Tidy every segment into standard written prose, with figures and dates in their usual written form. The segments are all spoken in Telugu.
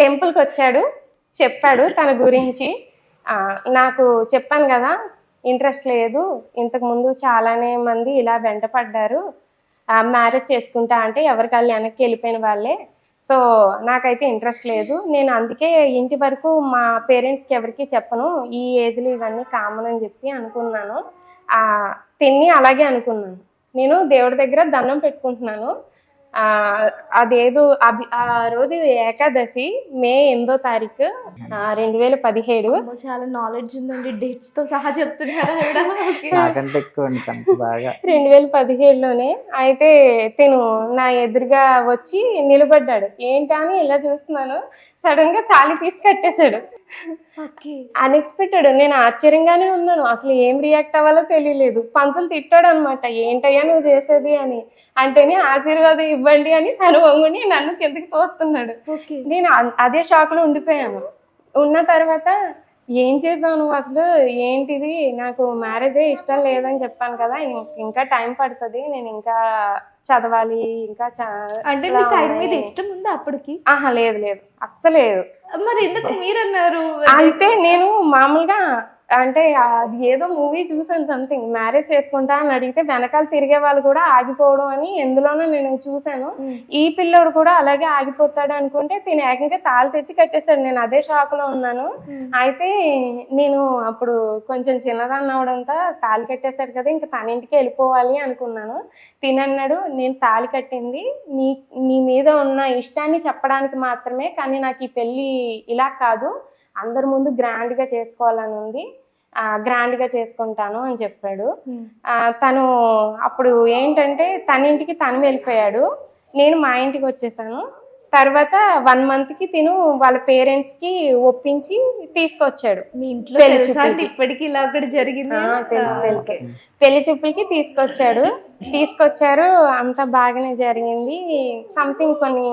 టెంపుల్కి వచ్చాడు, చెప్పాడు తన గురించి. నాకు చెప్పాను కదా, ఇంట్రెస్ట్ లేదు, ఇంతకుముందు చాలానే మంది ఇలా వెంట పడ్డారు, మ్యారేజ్ చేసుకుంటా అంటే ఎవరికాళ్ళు వెనక్కి వెళ్ళిపోయిన వాళ్ళే. సో నాకైతే ఇంట్రెస్ట్ లేదు, నేను అందుకే ఇంటి వరకు మా పేరెంట్స్కి ఎవరికి చెప్పను, ఈ ఏజ్లో ఇవన్నీ కామన్ అని చెప్పి అనుకున్నాను. తిని అలాగే అనుకున్నాను. నేను దేవుడి దగ్గర దండం పెట్టుకుంటున్నాను. అదేదో ఆ రోజు ఏకాదశి మే 8వ తారీఖు 2017. చాలా నాలెడ్జ్ ఉందండి, డేట్స్ తో సహా చెప్తున్నారా? 2017లోనే. అయితే తిను నా ఎదురుగా వచ్చి నిలబడ్డాడు. ఏంటా అని ఇలా చూస్తున్నాను, సడన్ గా తాళి తీసి కట్టేశాడు. అన్ఎక్స్పెక్టెడ్. నేను ఆశ్చర్యంగానే ఉన్నాను, అసలు ఏం రియాక్ట్ అవ్వాలో తెలియలేదు. పంతులు తిట్టాడు అనమాట, ఏంటయ్యా నువ్వు చేసేది అని. అంటేనే ఆశీర్వాదం ఇవ్వండి అని తను వంగుని నన్ను కిందకి తోస్తున్నాడు. నేను అదే షాక్ లో ఉండిపోయాను. ఉన్న తర్వాత ఏం చేసావు నువ్వు, అసలు ఏంటిది, నాకు మ్యారేజే ఇష్టం లేదని చెప్పాను కదా, ఇంకా టైం పడుతుంది, నేను ఇంకా చదవాలి, ఇంకా అంటే మీకు ఆయన మీద ఇష్టం ఉందా అప్పటికి? లేదు లేదు, అస్సలు లేదు. మరి ఎందుకు మీరు అన్నారు? అయితే నేను మామూలుగా అంటే అది ఏదో మూవీ చూసాను, సంథింగ్ మ్యారేజ్ చేసుకుంటా అని అడిగితే వెనకాల తిరిగే వాళ్ళు కూడా ఆగిపోవడం అని ఎందులోనో నేను చూసాను. ఈ పిల్లోడు కూడా అలాగే ఆగిపోతాడు అనుకుంటే తిని ఏకంగా తాళి తెచ్చి కట్టేశాడు. నేను అదే షాక్ లో ఉన్నాను. అయితే నేను అప్పుడు కొంచెం చిన్నదాన్ని అవడంతో తాళి కట్టేశాడు కదా, ఇంకా తన ఇంటికి వెళ్ళిపోవాలి అనుకున్నాను. తినన్నాడు, నేను తాళి కట్టింది నీ మీద ఉన్న ఇష్టాన్ని చెప్పడానికి మాత్రమే, కానీ నాకు ఈ పెళ్ళి ఇలా కాదు, అందరి ముందు గ్రాండ్ గా చేసుకోవాలని ఉంది, గ్రాండ్ గా చేసుకుంటాను అని చెప్పాడు. తను అప్పుడు ఏంటంటే తన ఇంటికి తను వెళ్ళిపోయాడు, నేను మా ఇంటికి వచ్చేసాను. తర్వాత 1 month కి తిను వాళ్ళ పేరెంట్స్ కి ఒప్పించి తీసుకొచ్చాడు. మీ ఇంట్లో ఇప్పటికి ఇలా ఒకటి జరిగింది? తెలుసు. పెళ్లి చూపులకి తీసుకొచ్చారు, అంతా బాగానే జరిగింది. సంథింగ్ కొన్ని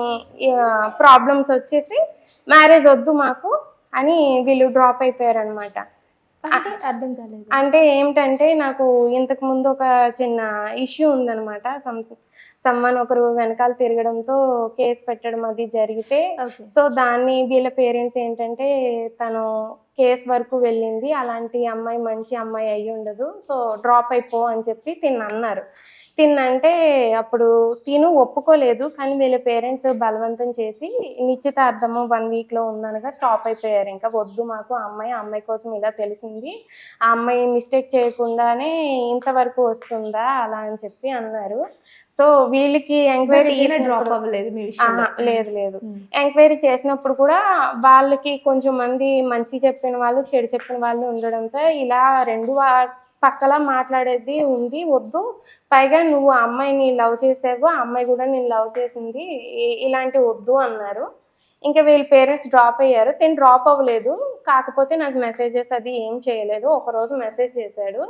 ప్రాబ్లమ్స్ వచ్చేసి మ్యారేజ్ వద్దు మాకు అని వీళ్ళు డ్రాప్ అయిపోయారు అనమాట. అర్థం కాలేదు. అంటే ఏమిటంటే నాకు ఇంతకు ముందు ఒక చిన్న ఇష్యూ ఉందనమాట. సమ్మన్ ఒకరు వెనకాల తిరగడంతో కేసు పెట్టడం అది జరిగితే, సో దాన్ని వీళ్ళ పేరెంట్స్ ఏంటంటే తను కేసు వరకు వెళ్ళింది, అలాంటి అమ్మాయి మంచి అమ్మాయి అయ్యి ఉండదు, సో డ్రాప్ అయిపో అని చెప్పి తిన్నంటే అప్పుడు తిను ఒప్పుకోలేదు. కానీ వీళ్ళ పేరెంట్స్ బలవంతం చేసి నిశ్చితార్థము 1 weekలో ఉందనగా స్టాప్ అయిపోయారు. ఇంకా వద్దు మాకు అమ్మాయి కోసం ఇలా తెలిసింది, ఆ అమ్మాయి మిస్టేక్ చేయకుండానే ఇంతవరకు వస్తుందా అలా అని చెప్పి అన్నారు. సో వీళ్ళకి ఎంక్వైరీ లేదు ఎంక్వైరీ చేసినప్పుడు కూడా వాళ్ళకి కొంచెం మంది మంచి చెప్పిన వాళ్ళు, చెడు చెప్పిన వాళ్ళు ఉండడంతో ఇలా 2 పక్కలా మాట్లాడేది ఉంది, వద్దు, పైగా నువ్వు ఆ అమ్మాయిని లవ్ చేసావు, ఆ అమ్మాయి కూడా నేను లవ్ చేసింది, ఇలాంటివి వద్దు అన్నారు. ఇంకా వీళ్ళ పేరెంట్స్ డ్రాప్ అయ్యారు. తిని డ్రాప్ అవ్వలేదు, కాకపోతే నాకు మెసేజెస్ అది ఏం చేయలేదు. ఒకరోజు మెసేజ్ చేశాడు,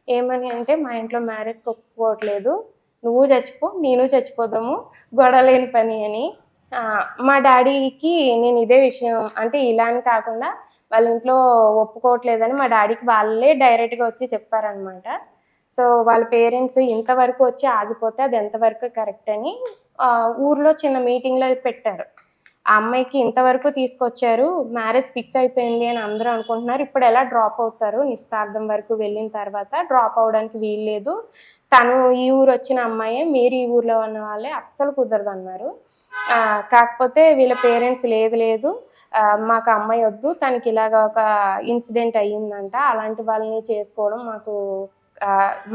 ఏమని అంటే మా ఇంట్లో మ్యారేజ్కి ఒప్పుకోవట్లేదు, నువ్వు చచ్చిపో నేను చచ్చిపోదాము, గొడవ లేని పని అని. మా డాడీకి నేను ఇదే విషయం అంటే ఇలా అని కాకుండా వాళ్ళ ఇంట్లో ఒప్పుకోవట్లేదని మా డాడీకి వాళ్ళే డైరెక్ట్గా వచ్చి చెప్పారనమాట. సో వాళ్ళ పేరెంట్స్ ఇంతవరకు వచ్చి ఆగిపోతే అది ఎంతవరకు కరెక్ట్ అని ఊర్లో చిన్న మీటింగ్లో పెట్టారు. ఆ అమ్మాయికి ఇంతవరకు తీసుకొచ్చారు, మ్యారేజ్ ఫిక్స్ అయిపోయింది అని అందరూ అనుకుంటున్నారు, ఇప్పుడు ఎలా డ్రాప్ అవుతారు, నిశ్చితార్థం వరకు వెళ్ళిన తర్వాత డ్రాప్ అవడానికి వీల్లేదు, తను ఈ ఊరు వచ్చిన అమ్మాయే, మీరు ఈ ఊర్లో ఉన్న వాళ్ళే, అస్సలు కుదరదు అన్నారు. కాకపోతే వీళ్ళ పేరెంట్స్ లేదు మాకు అమ్మాయి వద్దు, తనకి ఇలాగ ఒక ఇన్సిడెంట్ అయ్యిందంట, అలాంటి వాళ్ళని చేసుకోవడం మాకు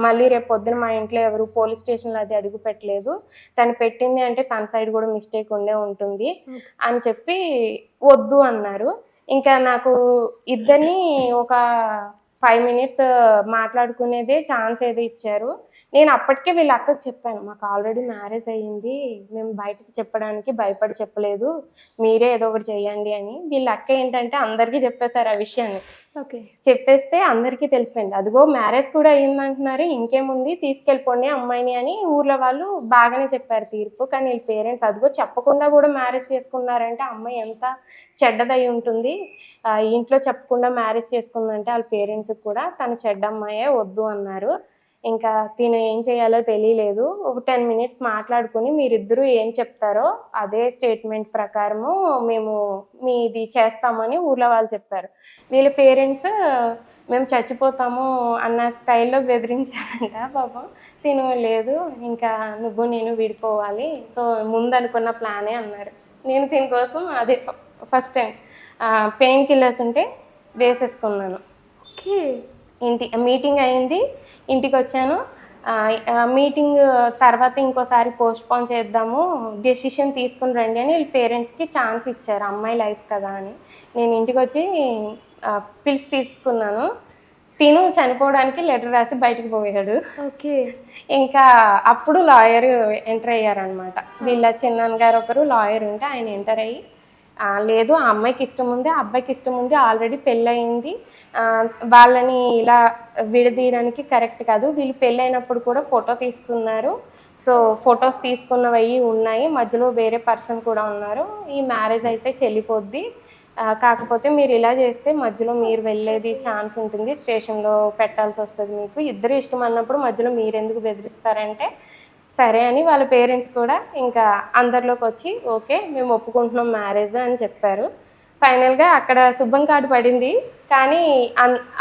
మళ్ళీ రేపు పొద్దున మా ఇంట్లో ఎవరు పోలీస్ స్టేషన్లో అది అడుగు పెట్టలేదు, తను పెట్టింది అంటే తన సైడ్ కూడా మిస్టేక్ ఉండే ఉంటుంది అని చెప్పి వద్దు అన్నారు. ఇంకా నాకు ఇద్దరిని ఒక 5 minutes మాట్లాడుకునేదే ఛాన్స్ ఏదో ఇచ్చారు. నేను అప్పటికే వీళ్ళ అక్కకి చెప్పాను, మాకు ఆల్రెడీ మ్యారేజ్ అయ్యింది, మేము బయటకు చెప్పడానికి భయపడి చెప్పలేదు, మీరే ఏదో ఒకటి చెయ్యండి అని. వీళ్ళ అక్క ఏంటంటే అందరికీ చెప్పేశారు ఆ విషయాన్ని. చెప్పేస్తే అందరికీ తెలిసిపోయింది, అదిగో మ్యారేజ్ కూడా అయ్యిందంటున్నారు, ఇంకేముంది తీసుకెళ్ళిపోండి అమ్మాయిని అని ఊర్లో వాళ్ళు బాగానే చెప్పారు తీర్పు. కానీ వీళ్ళ పేరెంట్స్ అదిగో చెప్పకుండా కూడా మ్యారేజ్ చేసుకున్నారంటే అమ్మాయి ఎంత చెడ్డదై ఉంటుంది, ఇంట్లో చెప్పకుండా మ్యారేజ్ చేసుకుందంటే వాళ్ళ పేరెంట్స్కి కూడా తను చెడ్డ అమ్మాయే వద్దు అన్నారు. ఇంకా తిను ఏం చేయాలో తెలియలేదు. ఒక 10 మినిట్స్ మాట్లాడుకుని మీరిద్దరూ ఏం చెప్తారో అదే స్టేట్మెంట్ ప్రకారము మేము మీది చేస్తామని ఊర్లో వాళ్ళు చెప్పారు. వీళ్ళ పేరెంట్స్ మేము చచ్చిపోతాము అన్న స్టైల్లో బెదిరించారంట పాపం. తిను లేదు ఇంకా నువ్వు నేను విడిపోవాలి, సో ముందు అనుకున్న ప్లానే అన్నారు. నేను దీనికోసం అదే ఫస్ట్ టైం పెయిన్ కిల్లర్స్ ఉంటే వేసేసుకున్నాను. ఓకే. మీటింగ్ అయింది, ఇంటికి వచ్చాను. మీటింగ్ తర్వాత ఇంకోసారి పోస్ట్పోన్ చేద్దాము, డెసిషన్ తీసుకుని రండి అని వీళ్ళ పేరెంట్స్కి ఛాన్స్ ఇచ్చారు, అమ్మాయి లైఫ్ కదా అని. నేను ఇంటికి వచ్చి పిలిచి తీసుకున్నాను. తిను చనిపోవడానికి లెటర్ రాసి బయటకు పోయాడు. ఓకే. ఇంకా అప్పుడు లాయర్ ఎంటర్ అయ్యారనమాట. వీళ్ళ చిన్నాన్నగారు ఒకరు లాయర్ ఉంటే ఆయన ఎంటర్ అయ్యి లేదు ఆ అమ్మాయికి ఇష్టం ఉంది, ఆ అబ్బాయికి ఇష్టం ఉంది, ఆల్రెడీ పెళ్ళయింది, వాళ్ళని ఇలా విడదీయడానికి కరెక్ట్ కాదు, వీళ్ళు పెళ్ళైనప్పుడు కూడా ఫోటో తీసుకున్నారు, సో ఫొటోస్ తీసుకున్నవి ఉన్నాయి, మధ్యలో వేరే పర్సన్ కూడా ఉన్నారు, ఈ మ్యారేజ్ అయితే చెల్లిపోద్ది, కాకపోతే మీరు ఇలా చేస్తే మధ్యలో మీరు వెళ్ళేది ఛాన్స్ ఉంటుంది, స్టేషన్లో పెట్టాల్సి వస్తుంది, మీకు ఇద్దరు ఇష్టం అన్నప్పుడు మధ్యలో మీరెందుకు బెదిరిస్తారంటే సరే అని వాళ్ళ పేరెంట్స్ కూడా ఇంకా అందరిలోకి వచ్చి ఓకే మేము ఒప్పుకుంటున్నాం మ్యారేజ్ అని చెప్పారు. ఫైనల్గా అక్కడ శుభం కార్డు పడింది. కానీ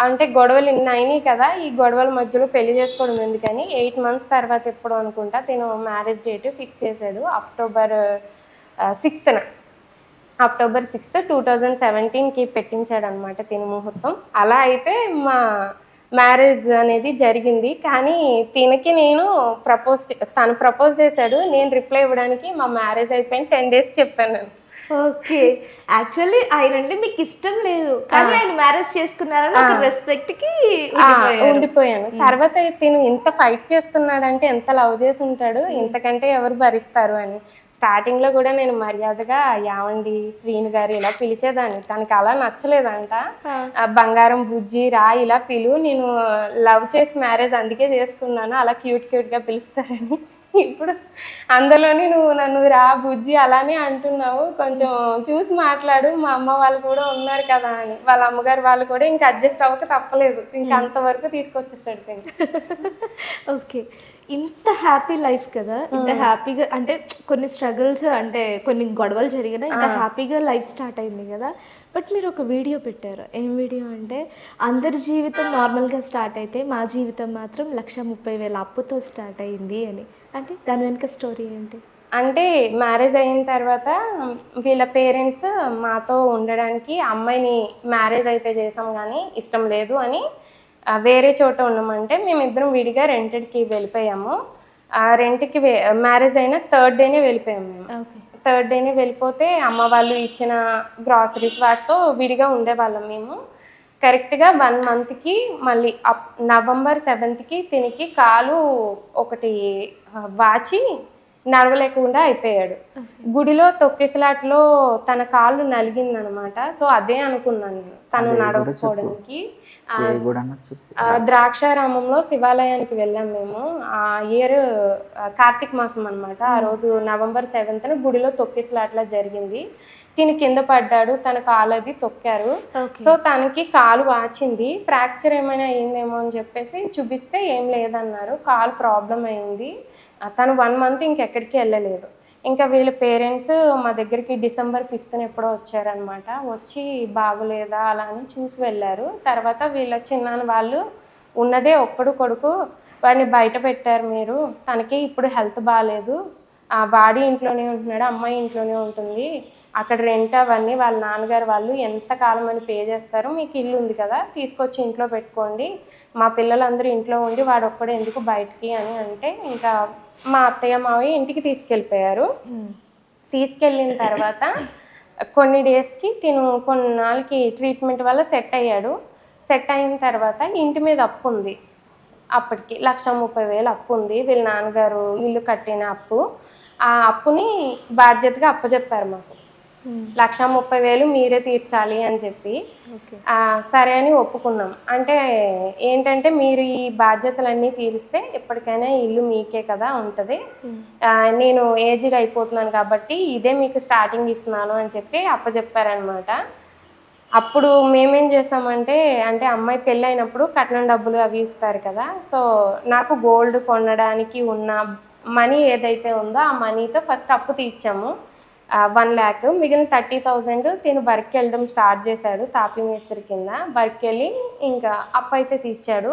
అంటే గొడవలు ఇన్ని అయినాయి కదా, ఈ గొడవల మధ్యలో పెళ్లి చేసుకోవడం ఎందుకని 8 months తర్వాత ఎప్పుడు అనుకుంటా తిను మ్యారేజ్ డేట్ ఫిక్స్ చేశాడు. అక్టోబర్ 6th, అక్టోబర్ 6th 2017కి పెట్టించాడు అనమాట తిను ముహూర్తం. అలా అయితే మా మ్యారేజ్ అనేది జరిగింది. కానీ తినకి నేను తను ప్రపోజ్ చేశాడు, నేను రిప్లై ఇవ్వడానికి మా మ్యారేజ్ అయిపోయిన 10 days చెప్పాను నేను. ఓకే. యాక్చువల్లీ ఆయన అంటే మీకు ఇష్టం లేదు, కానీ ఆయన మ్యారేజ్ చేసుకున్నారని ఒక రెస్పెక్ట్ కి ఉండిపోయాను. తర్వాత తిను ఇంత ఫైట్ చేస్తున్నాడంటే ఎంత లవ్ చేసి ఉంటాడు, ఇంతకంటే ఎవరు భరిస్తారు అని. స్టార్టింగ్ లో కూడా నేను మర్యాదగా యావండి శ్రీను గారు ఇలా పిలిచేదాన్ని, తనకి అలా నచ్చలేదంట. బంగారం బుజ్జి రా ఇలా పిలు, నేను లవ్ చేసి మ్యారేజ్ అందుకే చేసుకున్నాను, అలా క్యూట్ గా పిలుస్తారని. ఇప్పుడు అందులోని నువ్వు నన్ను రా బుజ్జి అలానే అంటున్నావు, కొంచెం చూసి మాట్లాడు, మా అమ్మ వాళ్ళు కూడా ఉన్నారు కదా అని. వాళ్ళ అమ్మగారు వాళ్ళు కూడా ఇంకా అడ్జస్ట్ అవ్వక తప్పలేదు, ఇంకా అంతవరకు తీసుకొచ్చేసాడు. ఓకే. ఇంత హ్యాపీ లైఫ్ కదా, ఇంత హ్యాపీగా అంటే కొన్ని స్ట్రగుల్స్ అంటే కొన్ని గొడవలు జరిగినా ఇంత హ్యాపీగా లైఫ్ స్టార్ట్ అయింది కదా. బట్ మీరు ఒక వీడియో పెట్టారు, ఏం వీడియో అంటే అందరి జీవితం నార్మల్గా స్టార్ట్ అయితే మా జీవితం మాత్రం 1,30,000 అప్పుతో స్టార్ట్ అయింది అని. అంటే దాని వెనుక స్టోరీ ఏంటి? అంటే మ్యారేజ్ అయిన తర్వాత వీళ్ళ పేరెంట్స్ మాతో ఉండడానికి, అమ్మాయిని మ్యారేజ్ అయితే చేసాం కానీ ఇష్టం లేదు అని వేరే చోట ఉన్నామంటే మేమిద్దరం విడిగా రెంటెడ్కి వెళ్ళిపోయాము. రెంట్కి మ్యారేజ్ అయిన 3rd day వెళ్ళిపోయాము మేము. 3rd day వెళ్ళిపోతే అమ్మ వాళ్ళు ఇచ్చిన గ్రాసరీస్ వాటితో విడిగా ఉండేవాళ్ళం మేము. కరెక్ట్గా 1 monthకి మళ్ళీ November 7th తినికి కాలు ఒకటి వాచి నడవలేకుండా అయిపోయాడు. గుడిలో తొక్కిసలాట్లో తన కాళ్ళు నలిగిందనమాట. సో అదే అనుకున్నాను నేను తను నడవకపోవడానికి. ద్రాక్షారామంలో శివాలయానికి వెళ్ళాం మేము. ఆ ఇయర్ కార్తీక మాసం అనమాట. ఆ రోజు November 7th గుడిలో తొక్కిసలాట్లా జరిగింది. తిని కింద పడ్డాడు, తన కాలు అది తొక్కారు. సో తనకి కాలు వాచింది, ఫ్రాక్చర్ ఏమైనా అయ్యిందేమో అని చెప్పేసి చూపిస్తే ఏం లేదన్నారు. కాలు ప్రాబ్లం అయింది, తను 1 month ఇంకెక్కడికి వెళ్ళలేదు. ఇంకా వీళ్ళ పేరెంట్స్ మా దగ్గరికి December 5th ఎప్పుడో వచ్చారనమాట. వచ్చి బాగులేదా అలా అని చూసి వెళ్ళారు. తర్వాత వీళ్ళ చిన్నాన్న వాళ్ళు ఉన్నదే ఒక్కడు కొడుకు, వాడిని బయట పెట్టారు మీరు, తనకి ఇప్పుడు హెల్త్ బాగాలేదు, వాడి ఇంట్లోనే ఉంటున్నాడు, అమ్మాయి ఇంట్లోనే ఉంటుంది, అక్కడ రెంట్ అవన్నీ వాళ్ళ నాన్నగారు వాళ్ళు ఎంతకాలం అని పే చేస్తారు, మీకు ఇల్లు ఉంది కదా తీసుకొచ్చి ఇంట్లో పెట్టుకోండి, మా పిల్లలందరూ ఇంట్లో ఉండి వాడు ఒక్కడే ఎందుకు బయటికి అని అంటే ఇంకా మా అత్తయ్య మావయ్య ఇంటికి తీసుకెళ్ళిపోయారు. తీసుకెళ్ళిన తర్వాత కొన్ని డేస్కి తిను కొన్నాళ్ళకి ట్రీట్మెంట్ వల్ల సెట్ అయ్యాడు. సెట్ అయిన తర్వాత ఇంటి మీద అప్పు ఉంది, అప్పటికి 1,30,000 అప్పు ఉంది. వీళ్ళ నాన్నగారు ఇల్లు కట్టిన అప్పు, ఆ అప్పుని బాధ్యతగా అప్పచెప్పారు మాకు. 1,30,000 మీరే తీర్చాలి అని చెప్పి సరే అని ఒప్పుకున్నాం. అంటే ఏంటంటే మీరు ఈ బాధ్యతలన్నీ తీరిస్తే ఎప్పటికైనా ఇల్లు మీకే కదా ఉంటుంది, నేను ఏజ్డ్ అయిపోతున్నాను కాబట్టి ఇదే మీకు స్టార్టింగ్ ఇస్తున్నాను అని చెప్పి అప్పచెప్పారనమాట. అప్పుడు మేమేం చేసామంటే, అంటే అమ్మాయి పెళ్ళి అయినప్పుడు కట్నం డబ్బులు అవి ఇస్తారు కదా! సో, నాకు గోల్డ్ కొనడానికి ఉన్న మనీ ఏదైతే ఉందో, ఆ మనీతో ఫస్ట్ అప్పు తీర్చాము. 1,00,000 మిగిలిన 30,000 తిను వర్క్‌కెళ్ళడం స్టార్ట్ చేశాడు తాపీ మేస్త్రి కింద. వర్క్‌కెళ్ళి ఇంకా అప్పయితే తీర్చాడు.